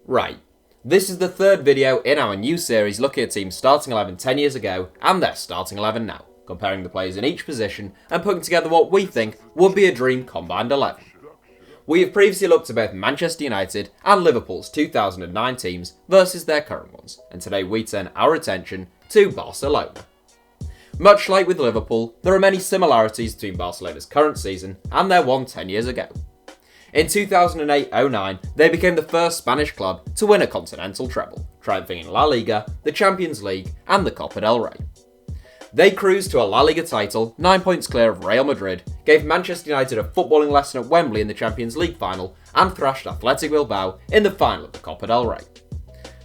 Right, this is the third video in our new series looking at teams starting 11 10 years ago and their starting 11 now, comparing the players in each position and putting together what we think would be a dream combined 11. We have previously looked at both Manchester United and Liverpool's 2009 teams versus their current ones, and today we turn our attention to Barcelona. Much like with Liverpool, there are many similarities between Barcelona's current season and their one 10 years ago. In 2008-09, they became the first Spanish club to win a continental treble, triumphing in La Liga, the Champions League and the Copa del Rey. They cruised to a La Liga title, 9 points clear of Real Madrid, gave Manchester United a footballing lesson at Wembley in the Champions League final, and thrashed Athletic Bilbao in the final of the Copa del Rey.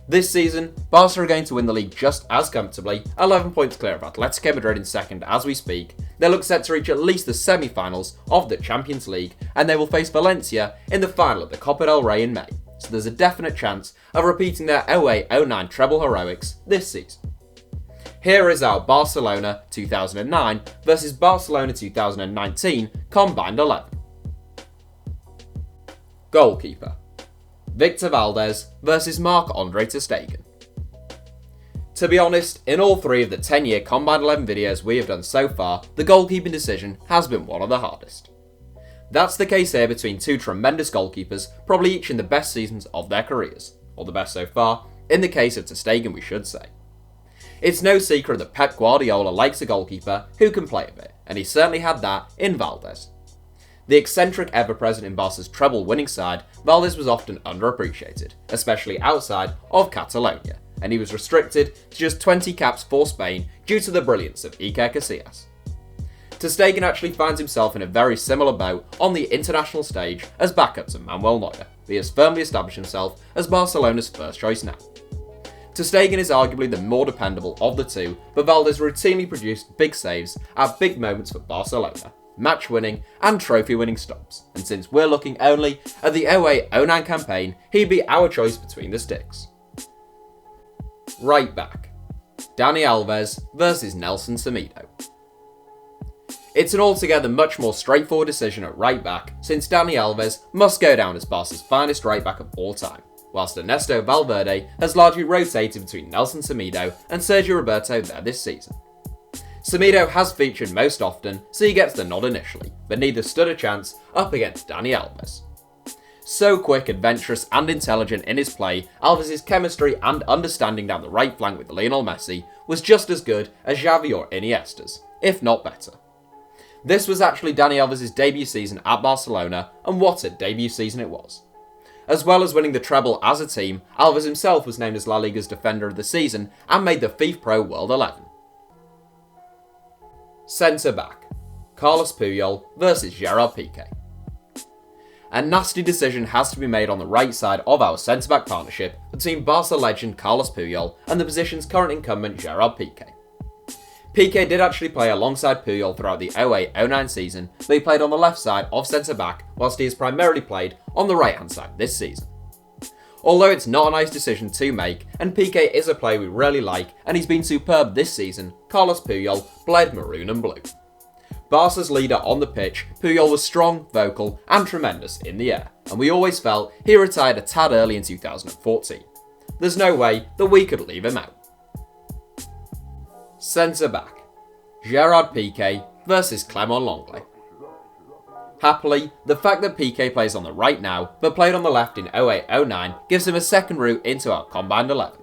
This season, Barca are going to win the league just as comfortably, 11 points clear of Atletico Madrid in second as we speak. They look set to reach at least the semi-finals of the Champions League, and they will face Valencia in the final of the Copa del Rey in May, so there's a definite chance of repeating their 08-09 treble heroics this season. Here is our Barcelona 2009 versus Barcelona 2019 combined 11. Goalkeeper: Victor Valdes versus Marc-Andre ter Stegen. To be honest, in all three of the 10-year combined 11 videos we have done so far, the goalkeeping decision has been one of the hardest. That's the case here between two tremendous goalkeepers, probably each in the best seasons of their careers, or the best so far, in the case of ter Stegen we should say. It's no secret that Pep Guardiola likes a goalkeeper who can play a bit, and he certainly had that in Valdes. The eccentric ever-present in Barca's treble-winning side, Valdes was often underappreciated, especially outside of Catalonia, and he was restricted to just 20 caps for Spain due to the brilliance of Iker Casillas. Ter Stegen actually finds himself in a very similar boat on the international stage as backup to Manuel Neuer, but he has firmly established himself as Barcelona's first choice now. Ter Stegen is arguably the more dependable of the two, but Valdes routinely produced big saves at big moments for Barcelona, match-winning and trophy-winning stops, and since we're looking only at the 08-09 campaign, he'd be our choice between the sticks. Right back: Dani Alves versus Nelson Semedo. It's an altogether much more straightforward decision at right back, since Dani Alves must go down as Barca's finest right back of all time, whilst Ernesto Valverde has largely rotated between Nelson Semedo and Sergio Roberto there this season. Semedo has featured most often, so he gets the nod initially, but neither stood a chance up against Dani Alves. So quick, adventurous and intelligent in his play, Alves' chemistry and understanding down the right flank with Lionel Messi was just as good as Xavi or Iniesta's, if not better. This was actually Dani Alves' debut season at Barcelona, and what a debut season it was. As well as winning the treble as a team, Alves himself was named as La Liga's Defender of the Season and made the FIFA Pro World 11. Centre back: Carlos Puyol versus Gerard Piqué. A nasty decision has to be made on the right side of our centre back partnership between Barca legend Carlos Puyol and the position's current incumbent Gerard Piqué. Piqué did actually play alongside Puyol throughout the 08-09 season, but he played on the left side of centre back whilst he has primarily played on the right hand side this season. Although it's not a nice decision to make, and Piqué is a player we really like and he's been superb this season, Carlos Puyol bled maroon and blue. Barca's leader on the pitch, Puyol was strong, vocal and tremendous in the air, and we always felt he retired a tad early in 2014. There's no way that we could leave him out. Centre back: Gerard Piqué versus Clément Lenglet. Happily, the fact that Piqué plays on the right now, but played on the left in 08-09 gives him a second route into our combined 11.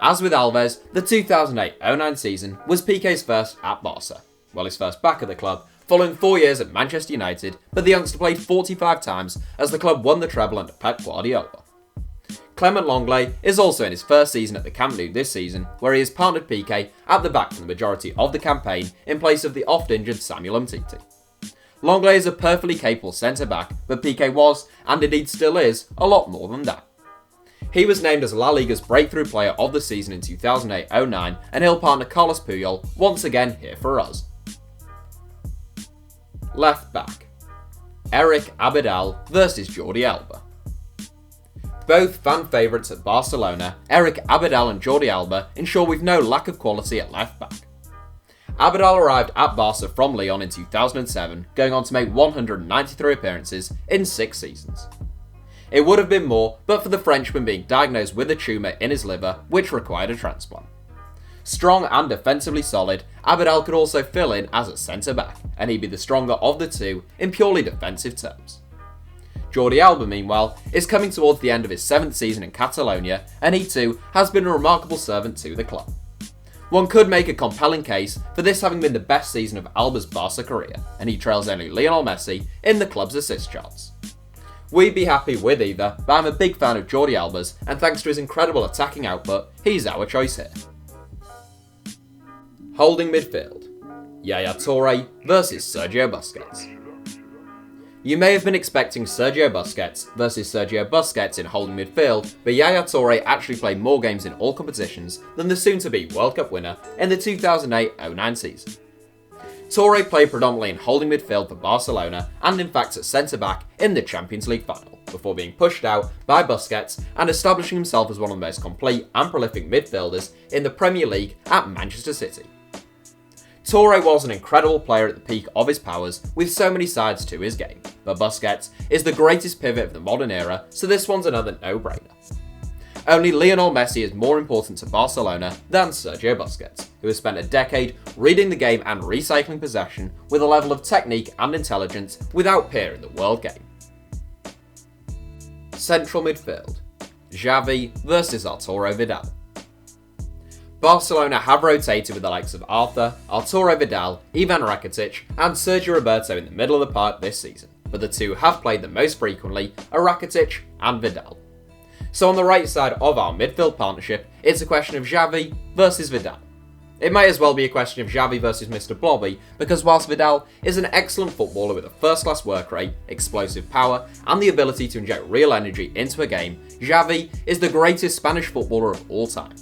As with Alves, the 2008-09 season was Piqué's first at Barca, well, his first back at the club, following 4 years at Manchester United, but the youngster played 45 times as the club won the treble under Pep Guardiola. Clément Lenglet is also in his first season at the Camp Nou this season, where he has partnered Piqué at the back for the majority of the campaign in place of the oft-injured Samuel Eto'o. Lenglet is a perfectly capable centre-back, but Piqué was, and indeed still is, a lot more than that. He was named as La Liga's Breakthrough Player of the Season in 2008-09, and he'll partner Carlos Puyol once again here for us. Left back: Eric Abidal versus Jordi Alba. Both fan favourites at Barcelona, Eric Abidal and Jordi Alba ensure we've no lack of quality at left back. Abidal arrived at Barca from Lyon in 2007, going on to make 193 appearances in 6 seasons. It would have been more, but for the Frenchman being diagnosed with a tumour in his liver, which required a transplant. Strong and defensively solid, ABIDAL could also fill in as a centre-back, and he'd be the stronger of the two in purely defensive terms. Jordi Alba, meanwhile, is coming towards the end of his 7th season in Catalonia, and he too has been a remarkable servant to the club. One could make a compelling case for this having been the best season of Alba's Barca career, and he trails only Lionel Messi in the club's assist charts. We'd be happy with either, but I'm a big fan of Jordi Alba's, and thanks to his incredible attacking output, he's our choice here. Holding midfield, Yaya Toure versus Sergio Busquets. You may have been expecting Sergio Busquets versus Sergio Busquets in holding midfield, but Yaya Toure actually played more games in all competitions than the soon-to-be World Cup winner in the 2008-09 season. Toure played predominantly in holding midfield for Barcelona and in fact at centre-back in the Champions League final, before being pushed out by Busquets and establishing himself as one of the most complete and prolific midfielders in the Premier League at Manchester City. Toure was an incredible player at the peak of his powers, with so many sides to his game, but Busquets is the greatest pivot of the modern era, so this one's another no-brainer. Only Lionel Messi is more important to Barcelona than Sergio Busquets, who has spent a decade reading the game and recycling possession with a level of technique and intelligence without peer in the world game. Central midfield, Xavi versus Arturo Vidal. Barcelona have rotated with the likes of Arturo Vidal, Ivan Rakitic and Sergio Roberto in the middle of the park this season, but the two have played the most frequently are Rakitic and Vidal. So on the right side of our midfield partnership, it's a question of Xavi versus Vidal. It may as well be a question of Xavi versus Mr. Blobby, because whilst Vidal is an excellent footballer with a first-class work rate, explosive power and the ability to inject real energy into a game, Xavi is the greatest Spanish footballer of all time.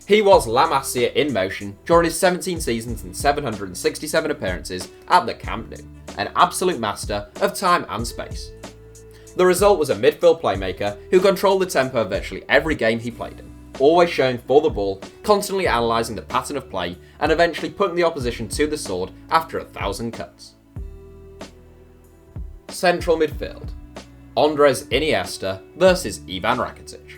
He was La Masia in motion during his 17 seasons and 767 appearances at the Camp Nou, an absolute master of time and space. The result was a midfield playmaker who controlled the tempo of virtually every game he played in, always showing for the ball, constantly analysing the pattern of play, and eventually putting the opposition to the sword after 1,000 cuts. Central midfield, Andres Iniesta versus Ivan Rakitic.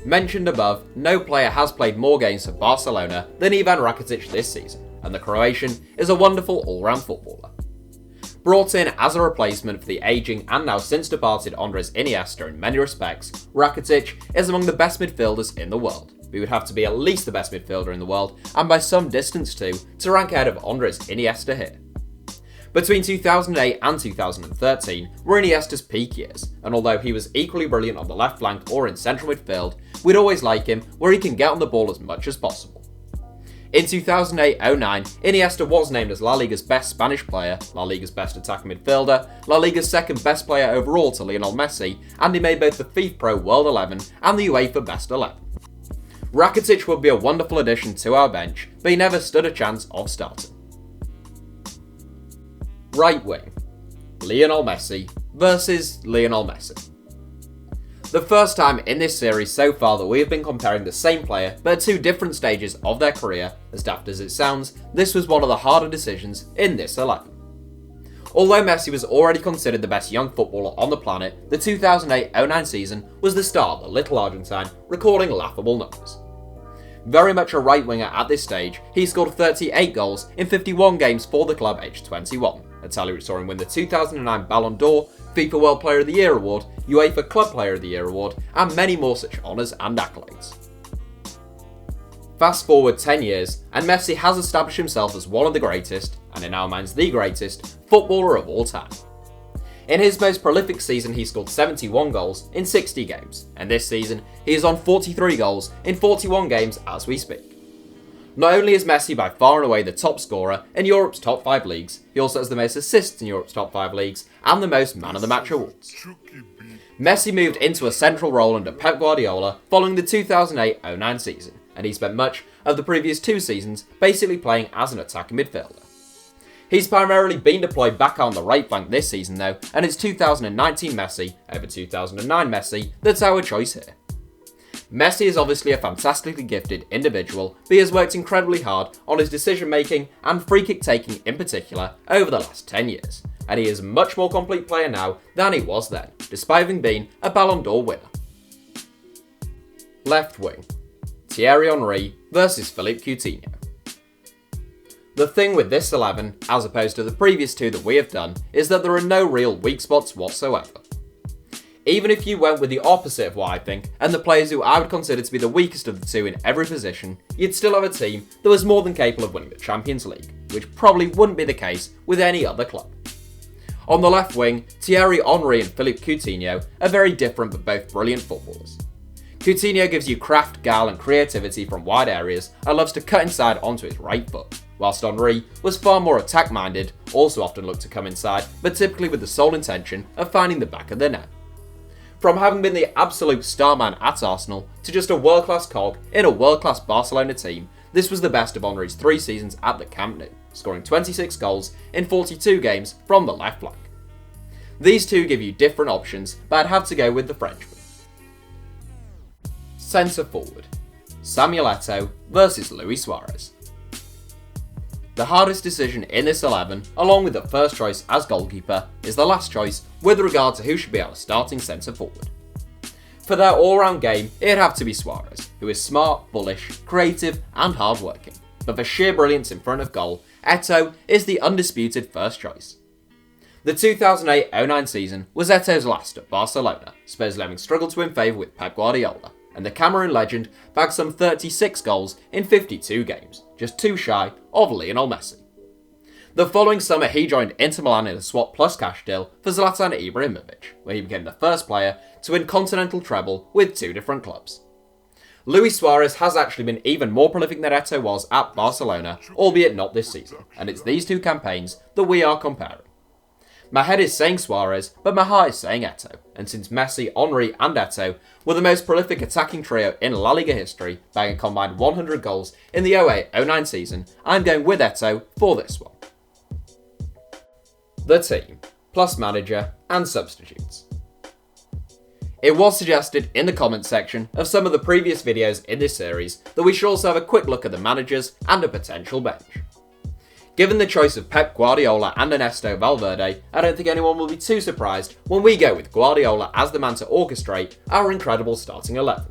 Mentioned above, no player has played more games for Barcelona than Ivan Rakitic this season, and the Croatian is a wonderful all-round footballer. Brought in as a replacement for the ageing and now since departed Andres Iniesta in many respects, Rakitic is among the best midfielders in the world. He would have to be at least the best midfielder in the world, and by some distance too, to rank ahead of Andres Iniesta here. Between 2008 and 2013 were Iniesta's peak years, and although he was equally brilliant on the left flank or in central midfield, we'd always like him where he can get on the ball as much as possible. In 2008-09, Iniesta was named as La Liga's best Spanish player, La Liga's best attacking midfielder, La Liga's second best player overall to Lionel Messi, and he made both the FIFA Pro World 11 and the UEFA Best 11. Rakitic would be a wonderful addition to our bench, but he never stood a chance of starting. Right wing, Lionel Messi versus Lionel Messi. The first time in this series so far that we have been comparing the same player but at two different stages of their career, as daft as it sounds, this was one of the harder decisions in this 11. Although Messi was already considered the best young footballer on the planet, the 2008-09 season was the start of the little Argentine, recording laughable numbers. Very much a right winger at this stage, he scored 38 goals in 51 games for the club aged 21, a tally which saw him win the 2009 Ballon d'Or, FIFA World Player of the Year award, UEFA Club Player of the Year award, and many more such honours and accolades. Fast forward 10 years, and Messi has established himself as one of the greatest, and in our minds the greatest, footballer of all time. In his most prolific season he scored 71 goals in 60 games, and this season he is on 43 goals in 41 games as we speak. Not only is Messi by far and away the top scorer in Europe's top 5 leagues, he also has the most assists in Europe's top 5 leagues and the most man of the match awards. Messi moved into a central role under Pep Guardiola following the 2008-09 season, and he spent much of the previous 2 seasons basically playing as an attacking midfielder. He's primarily been deployed back on the right flank this season though, and it's 2019 Messi over 2009 Messi that's our choice here. Messi is obviously a fantastically gifted individual, but he has worked incredibly hard on his decision making and free kick taking in particular over the last 10 years, and he is a much more complete player now than he was then, despite having been a Ballon d'Or winner. Left wing, Thierry Henry versus Philippe Coutinho. The thing with this 11, as opposed to the previous two that we have done, is that there are no real weak spots whatsoever. Even if you went with the opposite of what I think, and the players who I would consider to be the weakest of the two in every position, you'd still have a team that was more than capable of winning the Champions League, which probably wouldn't be the case with any other club. On the left wing, Thierry Henry and Philippe Coutinho are very different but both brilliant footballers. Coutinho gives you craft, guile and creativity from wide areas and loves to cut inside onto his right foot, whilst Henry was far more attack-minded, also often looked to come inside, but typically with the sole intention of finding the back of the net. From having been the absolute starman at Arsenal to just a world-class cog in a world-class Barcelona team, this was the best of Henry's 3 seasons at the Camp Nou, scoring 26 goals in 42 games from the left flank. These two give you different options, but I'd have to go with the Frenchman. Centre forward, Samuel Eto'o versus Luis Suarez. The hardest decision in this 11, along with the first choice as goalkeeper, is the last choice with regard to who should be our starting centre forward. For their all-round game, it'd have to be Suarez, who is smart, bullish, creative and hard-working. But for sheer brilliance in front of goal, Eto'o is the undisputed first choice. The 2008-09 season was Eto'o's last at Barcelona, supposedly having struggled to win favour with Pep Guardiola, and the Cameroon legend bagged some 36 goals in 52 games, just 2 shy of Lionel Messi. The following summer he joined Inter Milan in a swap plus cash deal for Zlatan Ibrahimovic, where he became the first player to win continental treble with 2 different clubs. Luis Suarez has actually been even more prolific than Eto'o was at Barcelona, albeit not this season, and it's these 2 campaigns that we are comparing. My head is saying Suarez, but my heart is saying Eto'o, and since Messi, Henry and Eto'o were the most prolific attacking trio in La Liga history, bagging a combined 100 goals in the 08-09 season, I'm going with Eto'o for this one. The team, plus manager and substitutes. It was suggested in the comments section of some of the previous videos in this series that we should also have a quick look at the managers and a potential bench. Given the choice of Pep Guardiola and Ernesto Valverde, I don't think anyone will be too surprised when we go with Guardiola as the man to orchestrate our incredible starting 11.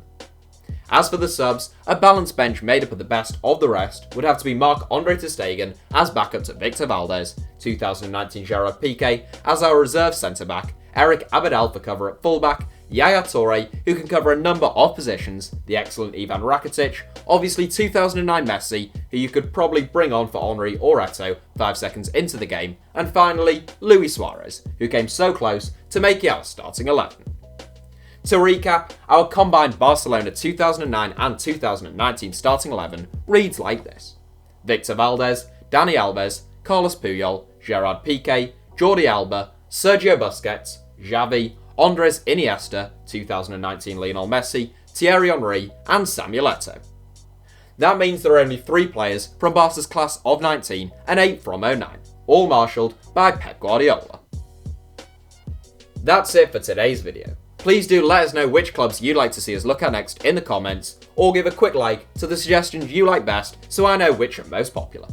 As for the subs, a balanced bench made up of the best of the rest would have to be Marc-Andre ter Stegen as backup to Victor Valdes, 2019 Gerard Piqué as our reserve centre-back, Eric Abidal for cover at fullback, Yaya Toure, who can cover a number of positions, the excellent Ivan Rakitic, obviously 2009 Messi, who you could probably bring on for Henry or Eto'o 5 seconds into the game, and finally Luis Suarez, who came so close to making our starting 11. To recap, our combined Barcelona 2009 and 2019 starting 11 reads like this: Victor Valdes, Dani Alves, Carlos Puyol, Gerard Piqué, Jordi Alba, Sergio Busquets, Xavi, Andres Iniesta, 2019 Lionel Messi, Thierry Henry and Samuel Eto'o. That means there are only 3 players from Barca's class of 19 and 8 from 09, all marshalled by Pep Guardiola. That's it for today's video. Please do let us know which clubs you'd like to see us look at next in the comments, or give a quick like to the suggestions you like best so I know which are most popular.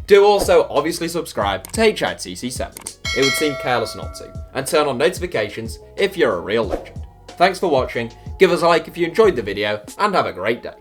Do also obviously subscribe to HITC Sevens, it would seem careless not to, and turn on notifications if you're a real legend. Thanks for watching, give us a like if you enjoyed the video, and have a great day.